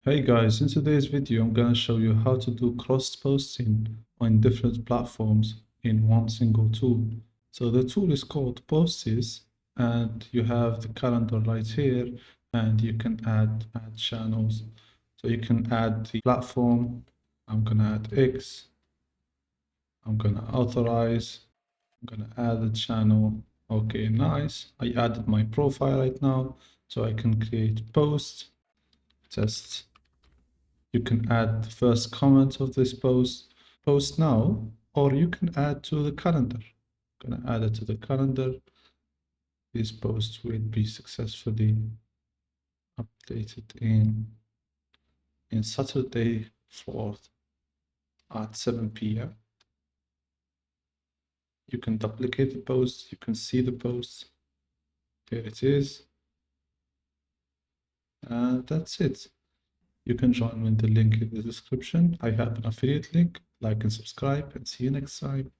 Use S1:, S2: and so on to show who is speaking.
S1: Hey guys, in today's video I'm gonna show you how to do cross-posting on different platforms in one single tool. So the tool is called Postiz, and you have the calendar right here, and you can add channels. So you can add the platform. I'm gonna add X. I'm gonna authorize. I'm gonna add a channel. Okay, nice. I added my profile right now, so I can create post, test. You can add the first comment of this post now, or you can add to the calendar. I'm gonna add it to the calendar. This post will be successfully updated in Saturday 4th at 7 p.m. You can duplicate the post, you can see the post. Here it is. And that's it. You can join with the link in the description. I have an affiliate link. Like and subscribe, and see you next time.